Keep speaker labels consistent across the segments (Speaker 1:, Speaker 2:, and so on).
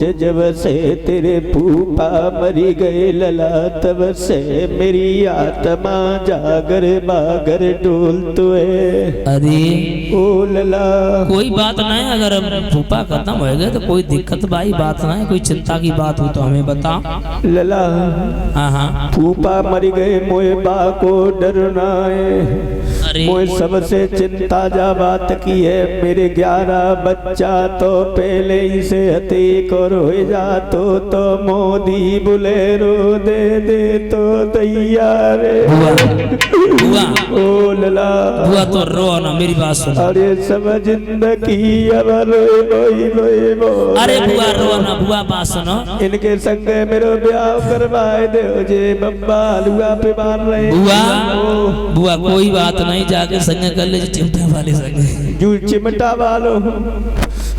Speaker 1: जब से तेरे फूफा मरी गए लला तब से मेरी आत्मा जागर बागर डोलतो है।
Speaker 2: अरे
Speaker 1: ओ लला
Speaker 2: कोई बात नहीं, अगर फूफा खत्म हो गए तो कोई दिक्कत भाई बात नहीं, कोई चिंता की बात हो तो हमें बता।
Speaker 1: लला
Speaker 2: हाँ
Speaker 1: फूफा मरी गए मोए बा को डरना है।
Speaker 2: अरे
Speaker 1: मोए सबसे चिंता जा बात की है, मेरे 11 बच्चा तो पहले ही से हतीक और हो जा तो मोदी बुलेरो दे तो तैयार
Speaker 2: बुआ
Speaker 1: ओ लला
Speaker 2: बुआ तो रो ना, मेरी बात सुन।
Speaker 1: अरे सब जिंदगी अब रोए
Speaker 2: अरे बुआ रो ना, बुआ बात सुनो।
Speaker 1: इनके संग मेरो ब्याह करवाए दे जे बब्बा लुआ पे मार रहे।
Speaker 2: बुआ कोई बात नहीं, जाके संग कर ले चिमटा वाले संग।
Speaker 1: जू चिमटा वालो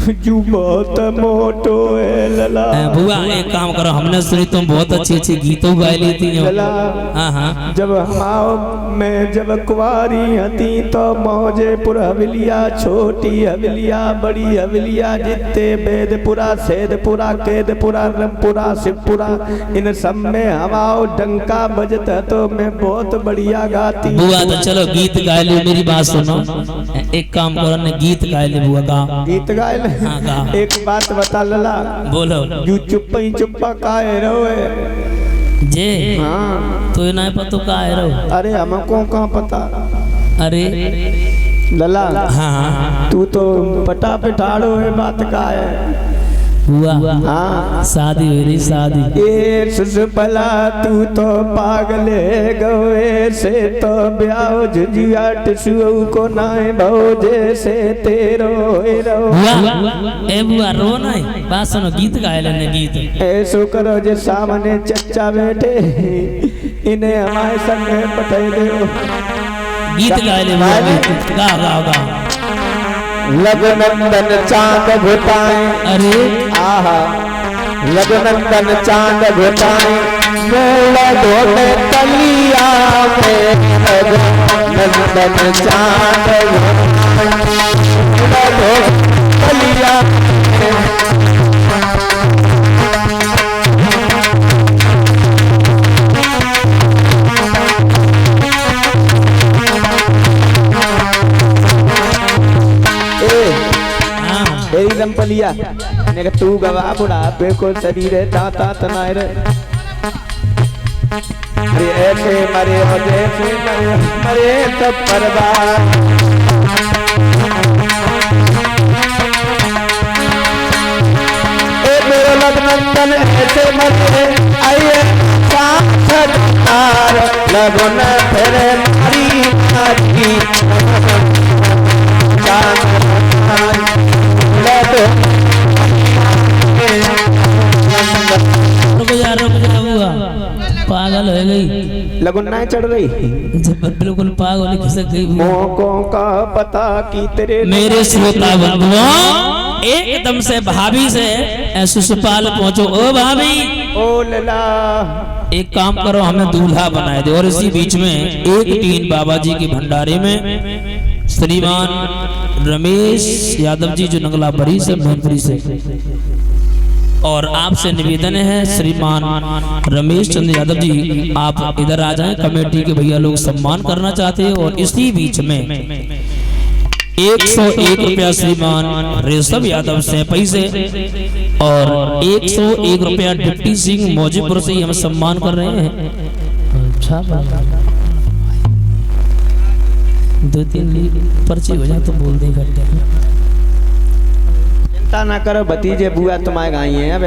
Speaker 1: जू बहुत मोटो है लला।
Speaker 2: बुआ एक काम करो, हमने सुनी तुम बहुत अच्छी अच्छी गीतों गाई लेती हो।
Speaker 1: लला
Speaker 2: हाँ
Speaker 1: जब हम मैं जब कुंवारी हती तो मौजेपुर हवेलिया, छोटी हवेलिया, बड़ी हवेलिया, जितने बेदपुरा, सैदपुरा, कैदपुरा, रमपुरा, शिवपुरा, इन सब में हमाओ डंका बजता तो मैं बहुत बढ़िया गाती।
Speaker 2: बुआ तो चलो गीत गाए ले, मेरी बात सुनो। एक काम करो ना, गीत गाए ले बुआ का।
Speaker 1: गीत गाए ले।
Speaker 2: हाँ गा।
Speaker 1: एक बात बता लला,
Speaker 2: बोलो।
Speaker 1: यू चुप्पा ही चुप्पा काहे रहो
Speaker 2: जे
Speaker 1: हाँ
Speaker 2: तो नहीं पता का है रो।
Speaker 1: अरे हमको कहाँ पता।
Speaker 2: अरे
Speaker 1: लला
Speaker 2: हाँ
Speaker 1: तू तो पटा पे ठाड़ो है, बात का है।
Speaker 2: हुआ
Speaker 1: हाँ
Speaker 2: शादी हो रही शादी।
Speaker 1: ए सुसपला तू तो पागल है गए से तो ब्याह झुझिया टिसुओ को नाए भौजे से तेरो
Speaker 2: बुआ ए बुआ रो नहीं, बात सुनो, गीत गाए लेने गीत।
Speaker 1: ऐसो करो जे सामने चच्चा बैठे इन्हें हमारे संग पटे दो।
Speaker 2: गीत गाए ले बुआ, गीत गा गा गा।
Speaker 1: लघुनंदन चांद घुटाए,
Speaker 2: अरे
Speaker 1: आहा लघुनंदन चांद घुटाए, मूल ढोले तलिया में लघुनंदन चांद घुटाए, मूल ढोले तलिया दंपलिया ने तू गवा बुढ़ापे को शरीर है दाता तनाए रे। अरे ऐसे मरे हो जैसे मरे तो परवाह। ए मेरो लघुनंदन ऐसे मरे आइए साथ लगन तेरे मारी मारी
Speaker 2: पागल हो गई,
Speaker 1: लगन ना चढ़ रही,
Speaker 2: बिल्कुल पागल खिसक गई।
Speaker 1: मौकों का पता की तेरे
Speaker 2: मेरे श्रोता बंधुओं एकदम से भाभी से सुसपाल पहुंचो। ओ भाभी
Speaker 1: ओ लला
Speaker 2: एक काम करो, हमें दूल्हा बनाए दे। और इसी बीच में एक टीन बाबा जी के भंडारे में श्रीमान रमेश यादव जी जो नंगला बरी से मैनपुरी से, और आपसे निवेदन है श्रीमान रमेश चंद्र यादव जी आप इधर आ जाएं, कमेटी के भैया लोग सम्मान करना चाहते हैं। और इसी बीच में 101 रुपया श्रीमान रेशम यादव से पैसे और 101 रुपया डिप्टी सिंह मौजीपुर से ही हम सम्मान कर रहे हैं। अच्छा 2-3 पर्ची हो जाए तो बोल दे घंटे।
Speaker 1: चिंता ना करो भतीजे बुआ तुम्हारे गाई है। अब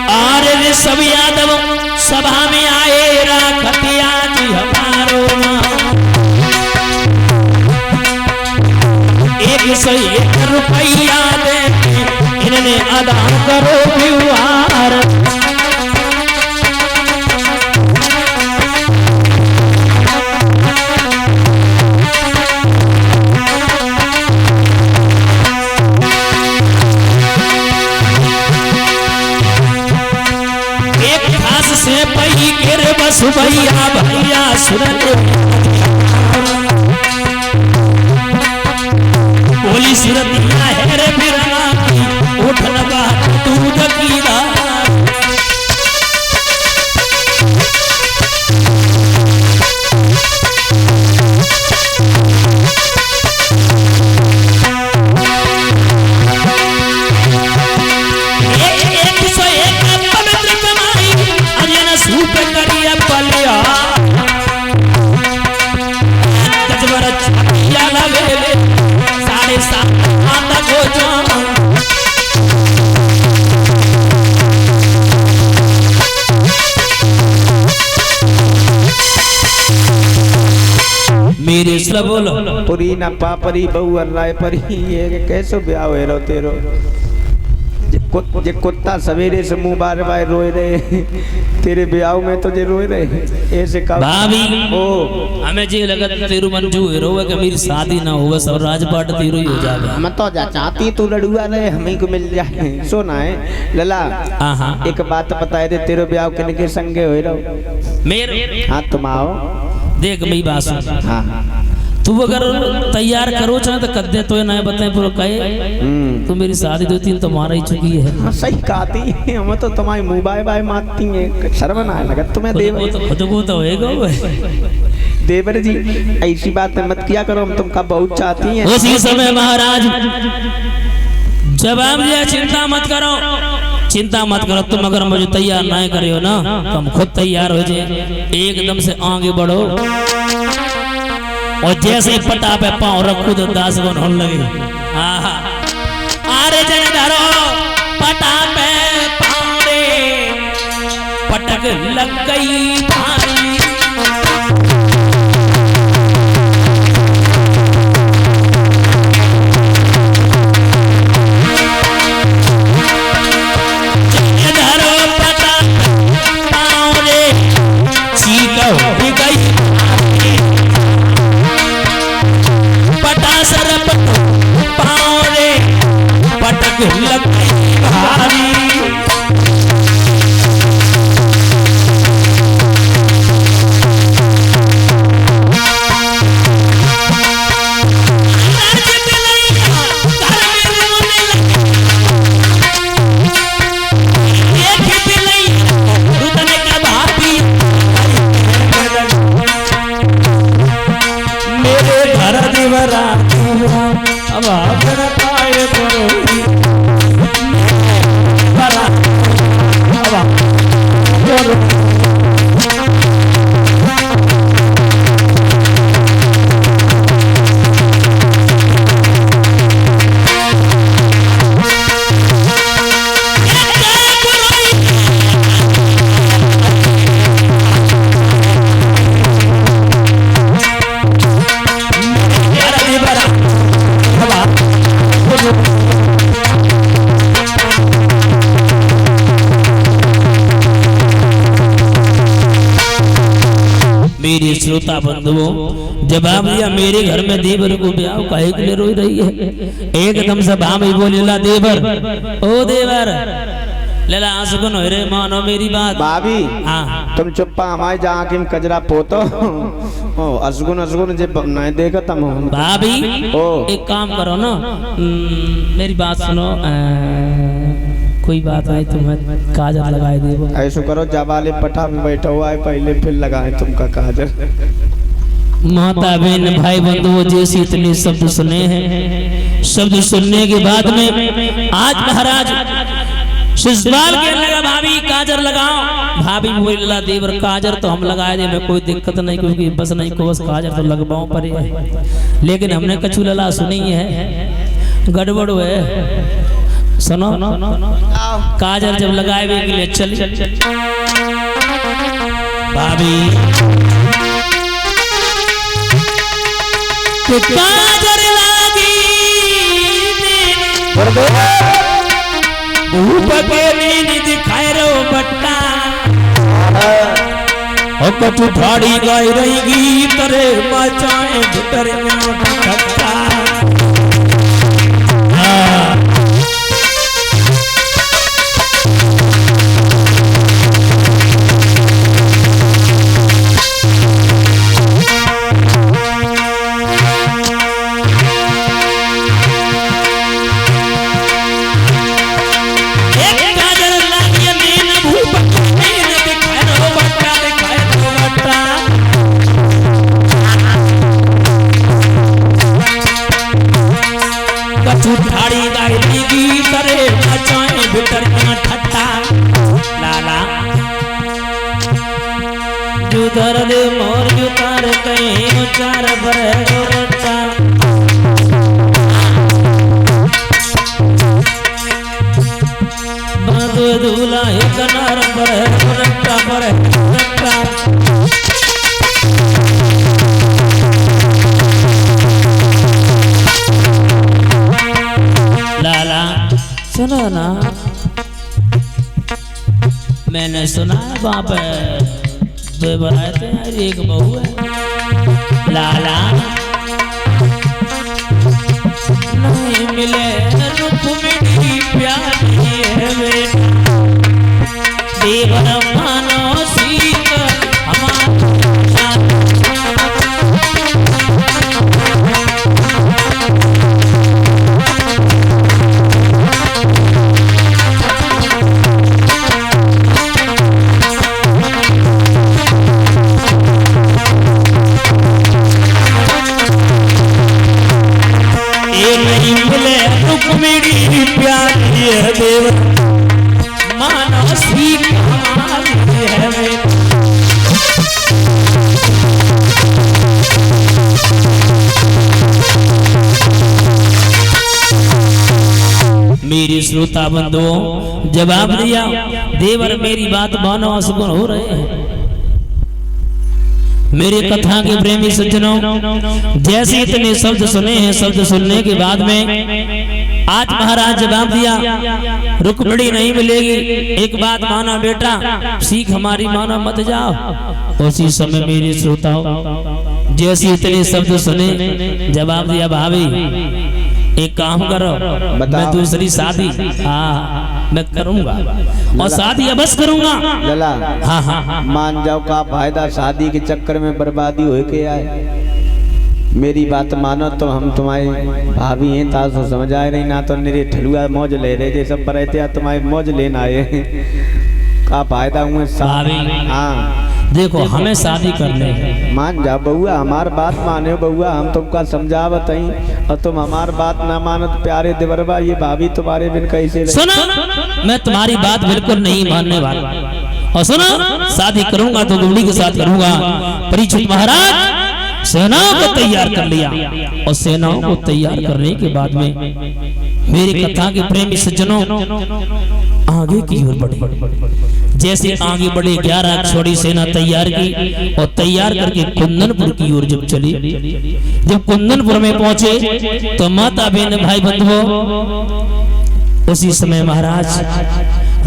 Speaker 2: अरे ऋषभ यादव सभा में आए राखतिया जी हमारो 101 रुपया दे इन्हें अदा करो व्यवहार। से पही गिर बस भैया भैया सुन बोली सूरतिया है रे बिरना की उठ लगा दूध की धार। मेरे से बोलो
Speaker 1: पुरी ना पापरी बहु अल्लाह परी ये कैसो ब्याह हुए रो तेरो जे कुत्ता सवेरे से मुंह बार बार रोए रहे तेरे ब्याह में तो जे रोए रहे ऐसे का
Speaker 2: भाभी
Speaker 1: ओ
Speaker 2: हमें जे लगत तेरू मंजूर रोवे कि मेरी शादी ना होवे सब राजपाट तेरू ही हो जावे।
Speaker 1: हम तो जा चाहती तू लड़ुआ रहे हमें को मिल जाए सोना है लला।
Speaker 2: हां
Speaker 1: एक बात बताए दे तेरे ब्याह किन के संगे होए रहो
Speaker 2: मेरे।
Speaker 1: हां तुम आओ
Speaker 2: देख मेरी बात सुन।
Speaker 1: हां
Speaker 2: तू अगर तैयार करो चाहे तो कद्दे तो ना बताए पूरा कहे तो मेरी शादी 2-3 तो मारा ही चुकी है।
Speaker 1: हाँ, सही कहती हम तो तुम्हारी मुंह बाय बाय मारती है शर्म ना लगा तुम्हें देवर
Speaker 2: खुद को तो होएगा
Speaker 1: देवर जी ऐसी बात मत किया करो हम तुमका बहुत चाहती हैं।
Speaker 2: उसी समय महाराज जवाब दिया चिंता मत करो चिंता मत करो तुम अगर मुझे तैयार ना करे हो ना तो हम खुद तैयार हो जाए एकदम से आगे बढ़ो और जैसे ही पटा पे पाँव रखो तो 10 गुण होने लगे। अरे जन धरो पटा पे पाँव रे पटक लग गई भारी। जन धरो पटा पाँव रे चीक हो गई सरप पाँव रे पटक लग भारी। अब आकर पाए करोगी मेरे श्रोता बंधुओं जवाब दिया मेरे घर में देवर को ब्याह काहे के लिए रोई रही है। एकदम से भाभी बोली ला देवर ओ देवर लेला आंसू न रे मानो मेरी बात
Speaker 1: भाभी।
Speaker 2: हाँ
Speaker 1: तुम चुप्पा हमारे जहाँ की कजरा पोतो ओ असगुन असगुन जे नहीं देखा तम
Speaker 2: भाभी
Speaker 1: ओ
Speaker 2: एक काम करो ना मेरी बात सुनो कोई बात नहीं तुम्हें काजल लगाए दे
Speaker 1: ऐसा करो जवाले पठा में बैठा हुआ है पहले फिर लगाए तुमका काजल।
Speaker 2: माता बहन भाई बंधुओं जैसे इतने शब्द सुने हैं शब्द सुनने के बाद में आज महाराज शिशुपाल के लगा भाभी काजर लगाओ। भाभी बोला देवर काजर तो हम लगाए दे में कोई दिक्कत नहीं क्योंकि बस नहीं को बस काजर तो लगवाओ पर है। लेकिन हमने कछु लला सुनी है गड़बड़ है सुनो काजल जब लगाए के लिए चल भाभी तो काजल लागी भूप के नींद दिखाए रो बट्टा और कछु ठाड़ी गाय रहेगी तरे मचाए भीतर में ठट्टा। कर दे मोर उतार कहीं उचार पर गोरटा बांधो दूल्हा एक नार पर गोरटा पर गोरटा लाला सुनो ना, मैंने सुना है वहां पे दो बराते हैं, एक बहू है। लाला नहीं मिले रुक्मिणी प्यारी है बेटा, देवर मानो सीत हमारा रुक्मिणी प्यारी है देव मानो सीख हमारी है मेरी श्रोता बंधुओं जवाब दिया देवर मेरी बात मानो असगुण हो रहे हैं। मेरे कथा के प्रेमी सज्जनों जैसे इतने शब्द सुने हैं, शब्द सुनने के बाद में आज महाराज जवाब दिया रुक्मिणी नहीं मिलेगी, एक बात माना बेटा सीख हमारी माना मत जाओ। उसी समय मेरे श्रोताओं जैसे इतने शब्द सुने जवाब दिया भाभी एक काम करो मैं दूसरी शादी मैं करूंगा और शादी अवश्य करूंगा।
Speaker 1: लला
Speaker 2: हाँ हाँ हाँ
Speaker 1: मान जाओ का फायदा शादी के चक्कर में बर्बादी हो के आए। मेरी बात मानो तो हम तुम्हारी भाभी हैं ताज तो समझ आए नहीं ना तो मेरे ठलुआ मौज ले रहे थे सब पर रहते तुम्हारी मौज लेना आए का फायदा हुए
Speaker 2: भाभी
Speaker 1: हाँ
Speaker 2: देखो हमें शादी करने
Speaker 1: मान जा बउआ हमार बात माने बउआ हम तुमका समझावत हई और तुम हमार बात ना मानो तो प्यारे देवरबा ये भाभी तुम्हारे बिन कैसे
Speaker 2: सुनो मैं तुम्हारी बात बिल्कुल नहीं मानने वाला और सुनो शादी करूंगा तो गुड़ी के साथ करूंगा। परीक्षित महाराज सेनाओं को तैयार कर लिया और सेनाओं को तैयार करने के बाद में मेरी कथा के प्रेमी सज्जनों आगे की ओर बढ़े। जैसे आगे बढ़े 11 छोड़ी सेना तैयार की और तैयार करके कुंदनपुर की ओर जब चली, जब कुंदनपुर में पहुंचे तो माता बहन भाई बंधुओं उसी समय महाराज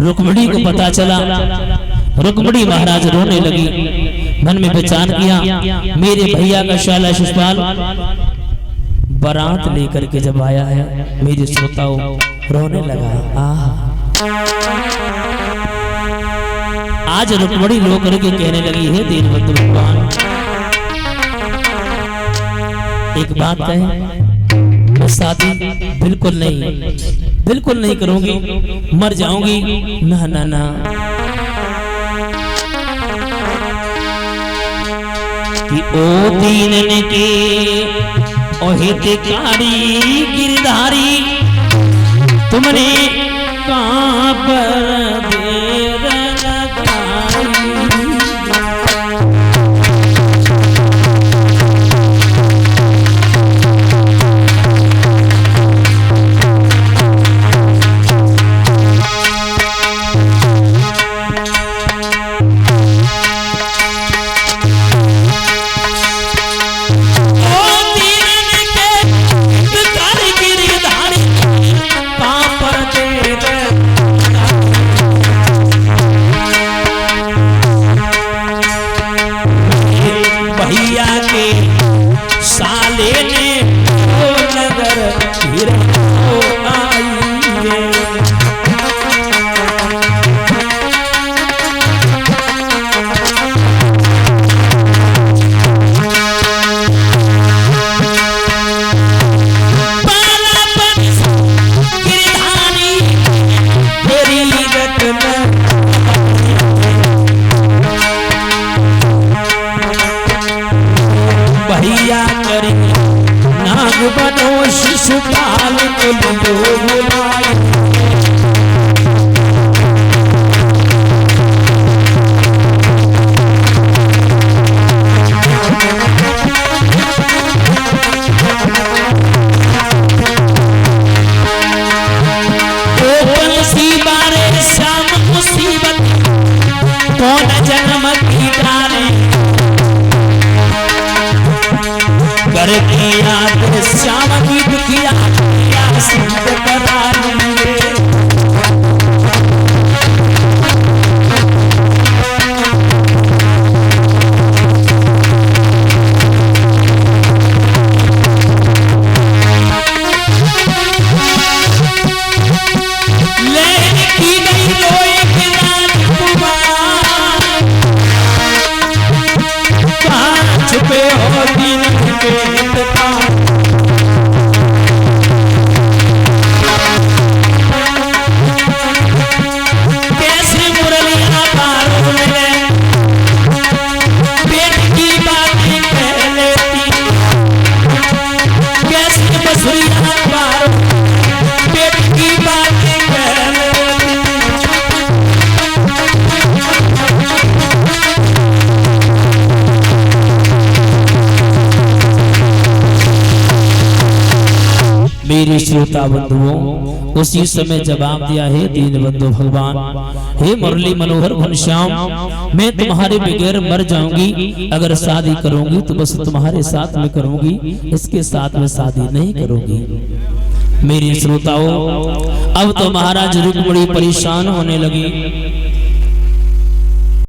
Speaker 2: रुक्मिणी को पता चला। रुक्मिणी महाराज रोने लगी, मन में विचार किया मेरे भैया का शाला शिषपाल बारात लेकर के जब आया है मेरे श्रोताओं रोने लगा। आज रुक्मिणी रो करके कहने लगी है दीनबंधु भगवान एक बात कहे मैं शादी बिल्कुल नहीं करूंगी, मर जाऊंगी। ना ना ना कि ओ दीन के ओ हितकारी गिरधारी तुमने कहां पर देर लगाई। शिशुपाल को बुलाए मेरे श्रोता बंधुओं उसी समय जवाब दिया है दीन बंधु भगवान, हे मुरली मनोहर घनश्याम, मैं तुम्हारे बगैर मर जाऊंगी, अगर शादी करूंगी तो बस तुम्हारे साथ में करूंगी, इसके साथ में शादी नहीं करूंगी। मेरे श्रोताओं अब तो महाराज रुक्मिणी परेशान होने लगी।